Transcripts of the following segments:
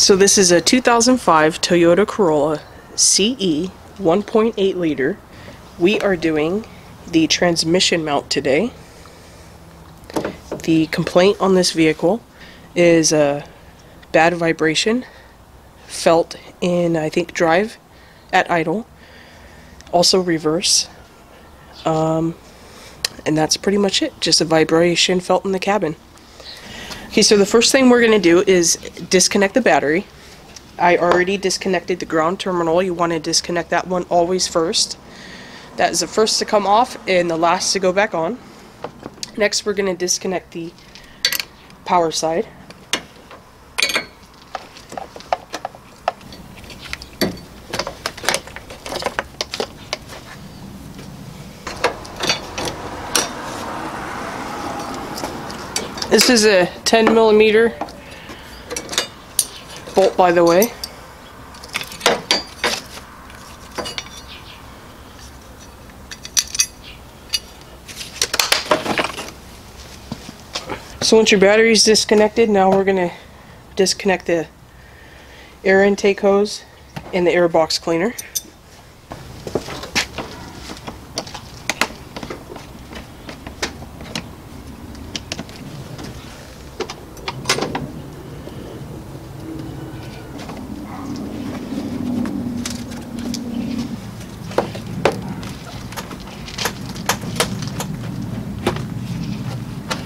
So this is a 2005 Toyota Corolla CE 1.8 liter. We are doing the transmission mount today. The complaint on this vehicle is a bad vibration felt in, I think, drive at idle, also reverse, and that's pretty much it. Just a vibration felt in the cabin. Okay, so the first thing we're going to do is disconnect the battery. I already disconnected the ground terminal. You want to disconnect that one always first. That is the first to come off and the last to go back on. Next, we're going to disconnect the power side. This is a 10mm bolt, by the way. So once your battery is disconnected, now we're going to disconnect the air intake hose and the air box cleaner.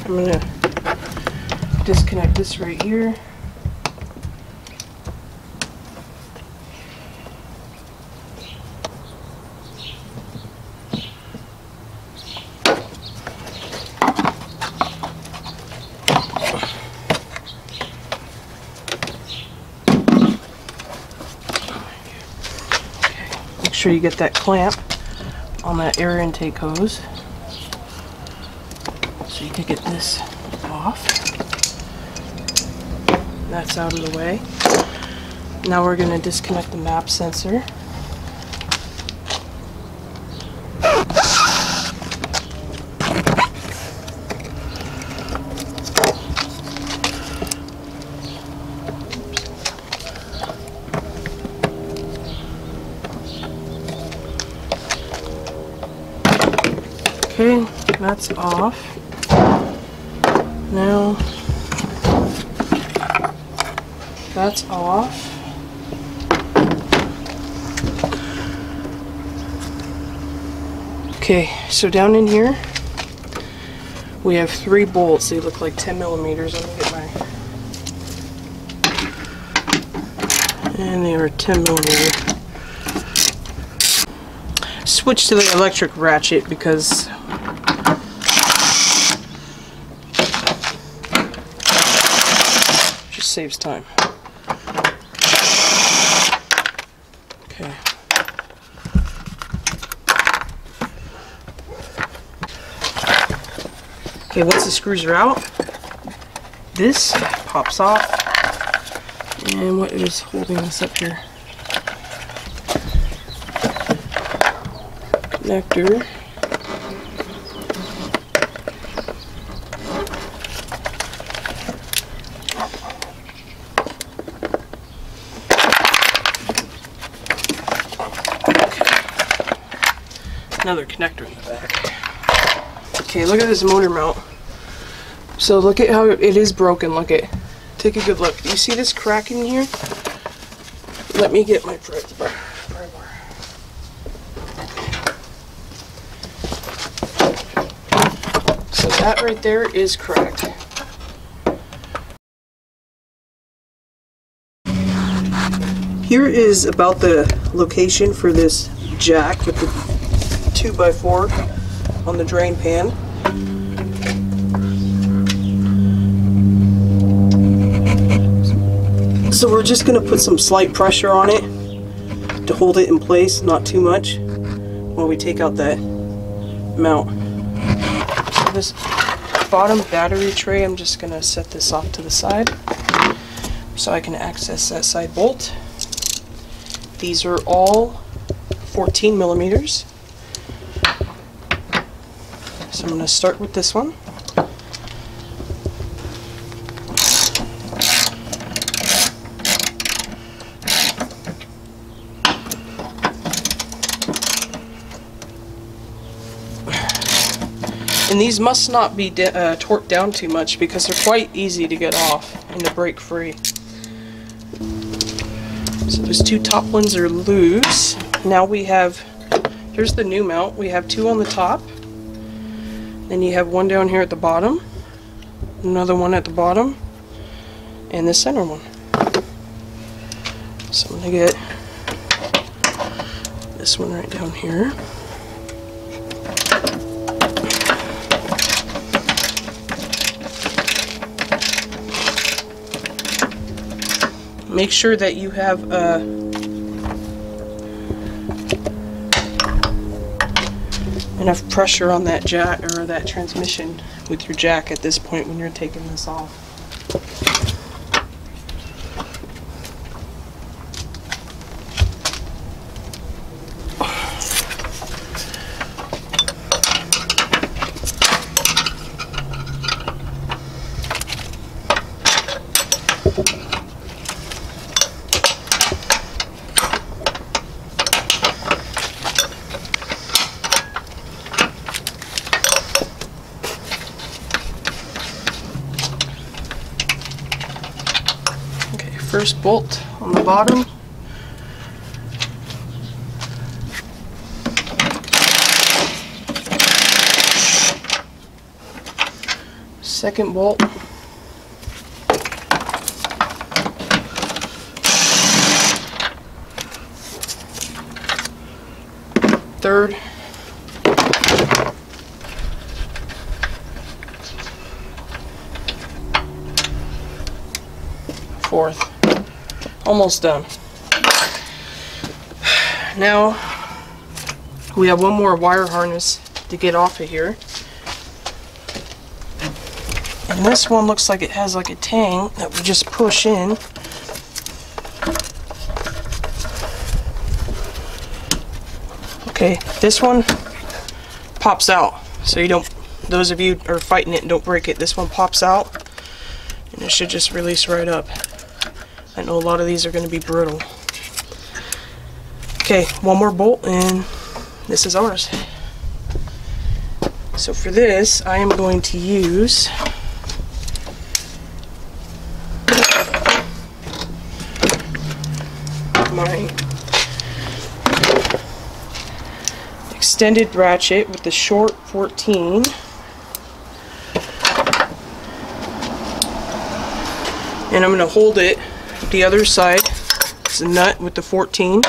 I'm going to disconnect this right here. Make sure you get that clamp on that air intake hose. So you can get this off. That's out of the way. Now we're going to disconnect the map sensor. Okay, that's off. Now that's off. Okay, so down in here we have 3 bolts. They look like 10mm. Let me get my... And they are 10mm. Switch to the electric ratchet because saves time. Okay. Okay, once the screws are out, this pops off. And what is holding this up here? Connector. Another connector in the back. Okay, look at this motor mount. So look at how it is broken. Look at, take a good look. Do you see this crack in here? Let me get my pry bar. So that right there is cracked. Here is about the location for this jack with the 2x4 on the drain pan. So we're just going to put some slight pressure on it to hold it in place, not too much, while we take out that mount. So this bottom battery tray, I'm just going to set this off to the side so I can access that side bolt. These are all 14mm. So I'm going to start with this one. And these must not be torqued down too much because they're quite easy to get off and to break free. So those two top ones are loose. Now we have, here's the new mount. We have two on the top. Then you have one down here at the bottom, another one at the bottom, and the center one. So I'm going to get this one right down here. Make sure that you have enough pressure on that jack or that transmission with your jack at this point when you're taking this off. First bolt on the bottom. Second bolt. Third. Fourth. Almost done. Now we have one more wire harness to get off of here. And this one looks like it has like a tang that we just push in. Okay, this one pops out. So you don't, those of you who are fighting it, don't break it. This one pops out and it should just release right up. I know a lot of these are going to be brittle. Okay, one more bolt and this is ours. So for this, I am going to use my extended ratchet with the short 14. And I'm going to hold it the other side. It's a nut with the 14.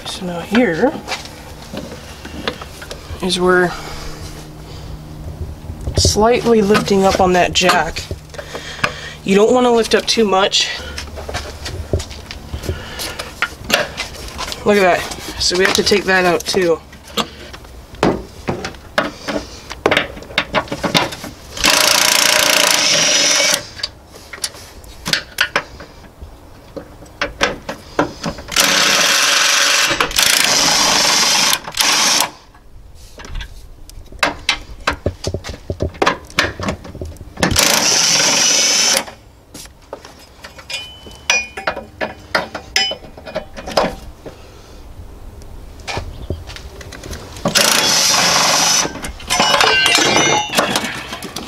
So now here is where slightly lifting up on that jack. You don't want to lift up too much. Look at that. So we have to take that out too.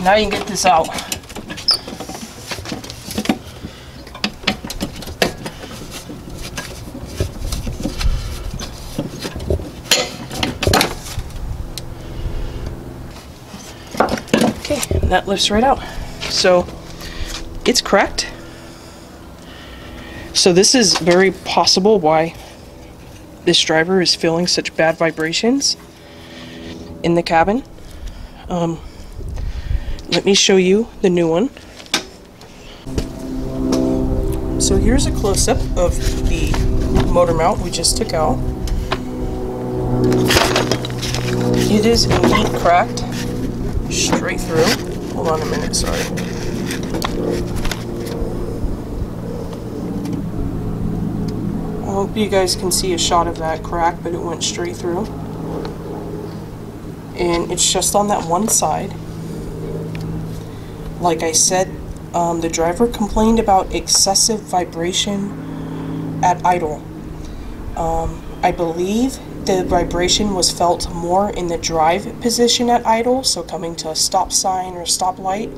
Now you can get this out. Okay, and that lifts right out. So it's cracked. So this is very possible why this driver is feeling such bad vibrations in the cabin. Let me show you the new one. So here's a close-up of the motor mount we just took out. It is indeed cracked straight through. Hold on a minute, sorry. I hope you guys can see a shot of that crack, but it went straight through. And it's just on that one side. Like I said, the driver complained about excessive vibration at idle. I believe the vibration was felt more in the drive position at idle, so coming to a stop sign or stop light.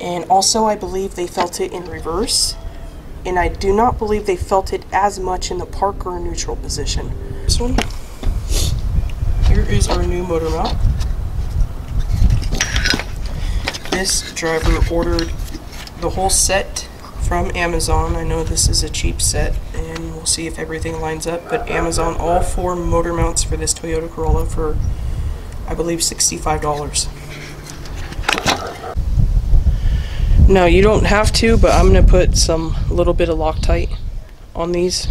And also I believe they felt it in reverse. And I do not believe they felt it as much in the park or neutral position. This one. Here is our new motor mount. This driver ordered the whole set from Amazon. I know this is a cheap set, and we'll see if everything lines up, but Amazon, all 4 motor mounts for this Toyota Corolla for, I believe, $65. Now, you don't have to, but I'm going to put some little bit of Loctite on these.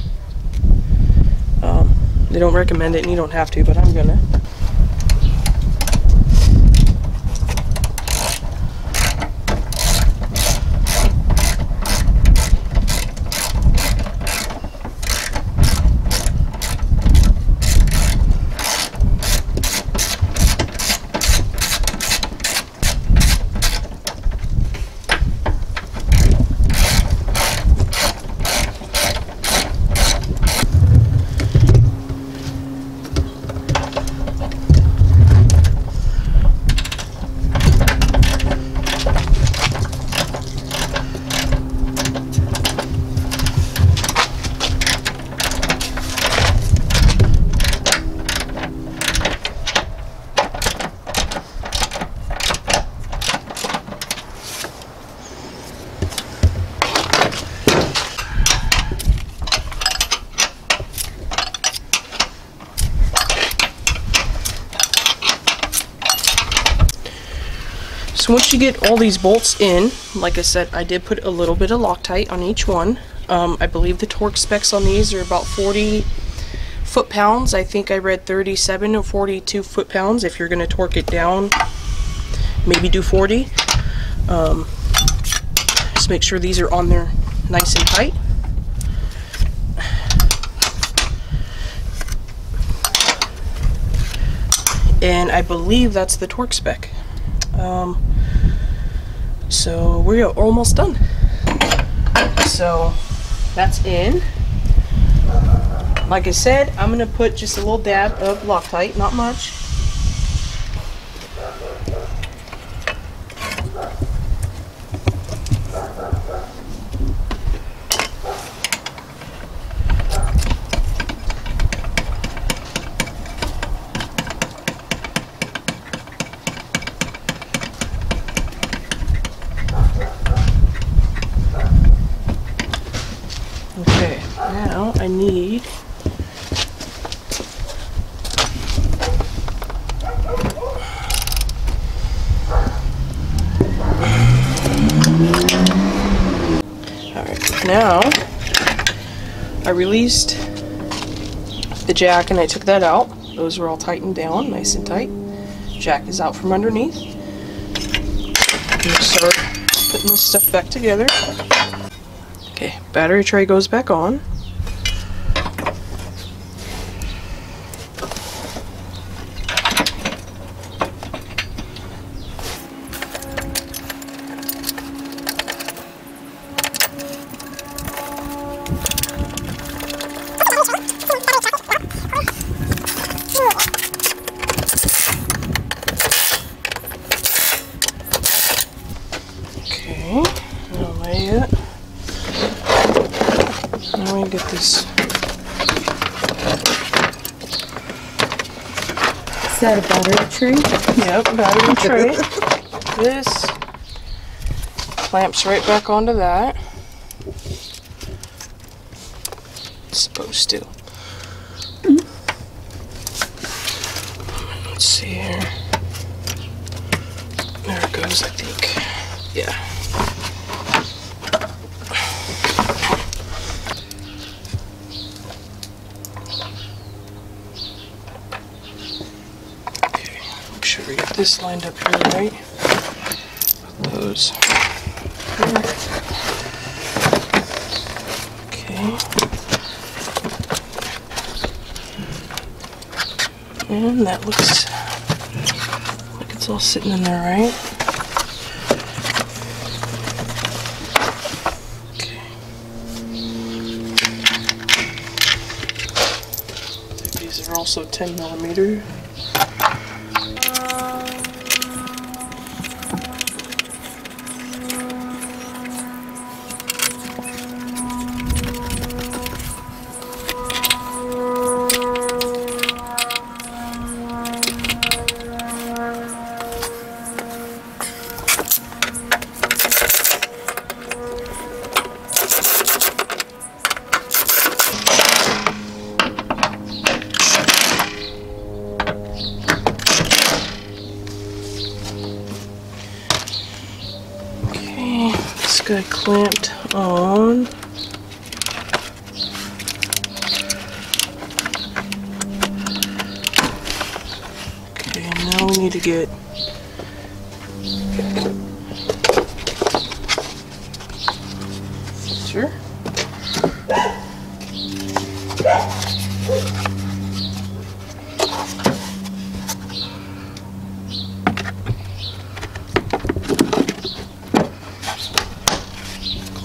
They don't recommend it, and you don't have to, but I'm going to. So once you get all these bolts in, like I said, I did put a little bit of Loctite on each one. I believe the torque specs on these are about 40 foot-pounds. I think I read 37 or 42 foot-pounds. If you're going to torque it down, maybe do 40. Just make sure these are on there nice and tight. And I believe that's the torque spec. So we're almost done. So that's in. Like I said, I'm going to put just a little dab of Loctite, not much. Okay, now I need now I released the jack and I took that out. Those were all tightened down, nice and tight. Jack is out from underneath. I'm going to start putting this stuff back together. Okay, battery tray goes back on. Okay, now lay it. Now we get this. Is that a battery tray? Yep, battery tray. This clamps right back onto that. It's supposed to. Let's see here. There it goes, I think. Yeah. this lined up here, right? Put those here. Okay. And that looks like it's all sitting in there, right? Okay. These are also 10mm. This guy clamped on. Okay, now we need to get filter.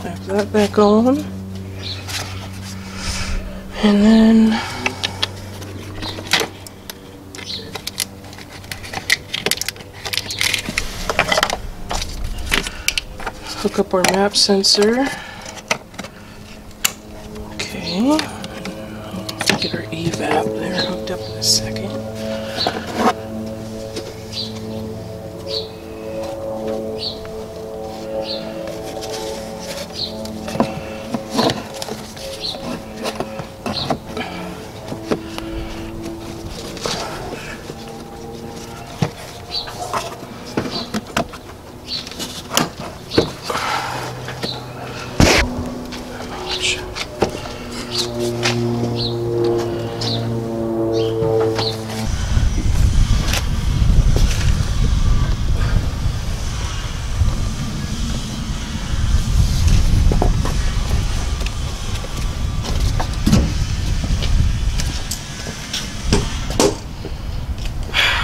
Clamp that back on, and then hook up our map sensor. Okay, get our evap there hooked up in a second.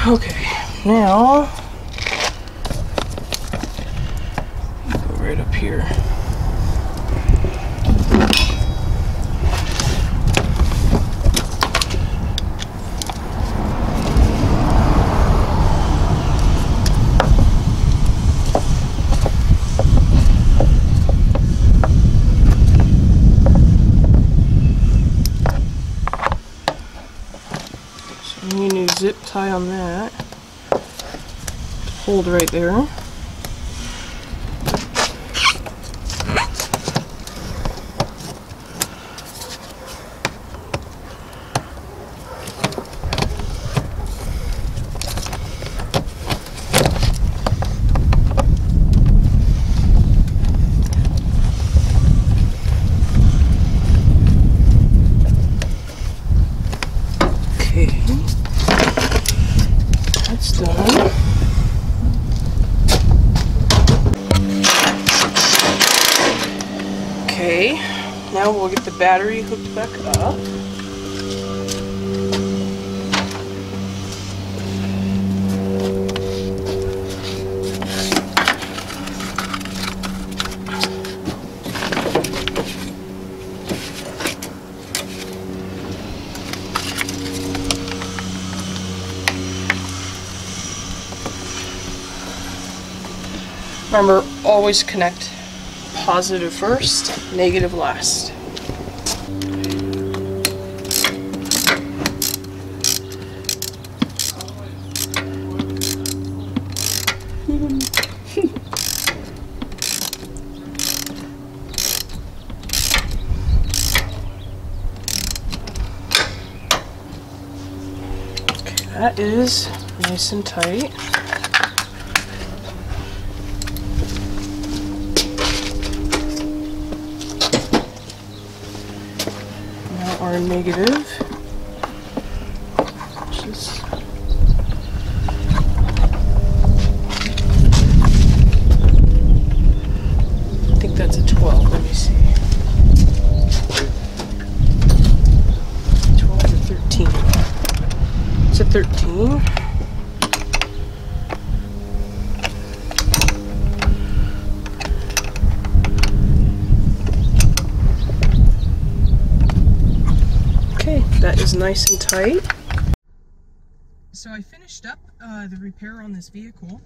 Okay, now go right up here. You need a zip tie on that. Hold right there. That's done. Okay, now we'll get the battery hooked back up. Remember, always connect positive first, negative last. Okay, that is nice and tight. Our negative, just is nice and tight. So I finished up the repair on this vehicle.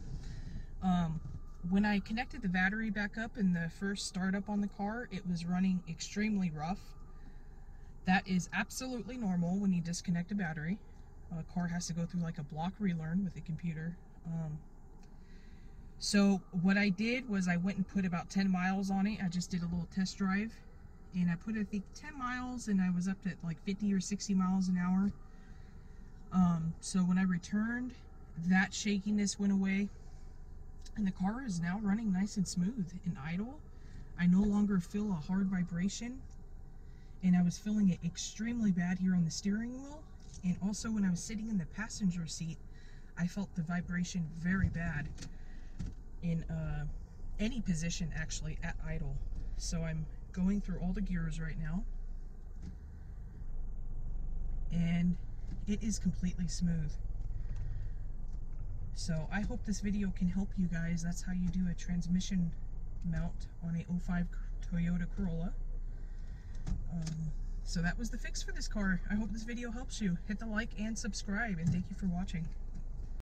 When I connected the battery back up in the first startup on the car, it was running extremely rough. That is absolutely normal when you disconnect a battery. A car has to go through like a block relearn with the computer. So what I did was I went and put about 10 miles on it. I just did a little test drive, and I put, I think, 10 miles, and I was up to like 50 or 60 miles an hour. So when I returned, that shakiness went away, and the car is now running nice and smooth in idle. I no longer feel a hard vibration, and I was feeling it extremely bad here on the steering wheel, and also when I was sitting in the passenger seat, I felt the vibration very bad in any position actually at idle. So I'm going through all the gears right now, and it is completely smooth. So I hope this video can help you guys. That's how you do a transmission mount on a 05 Toyota Corolla. So that was the fix for this car. I hope this video helps you. Hit the like and subscribe, and thank you for watching.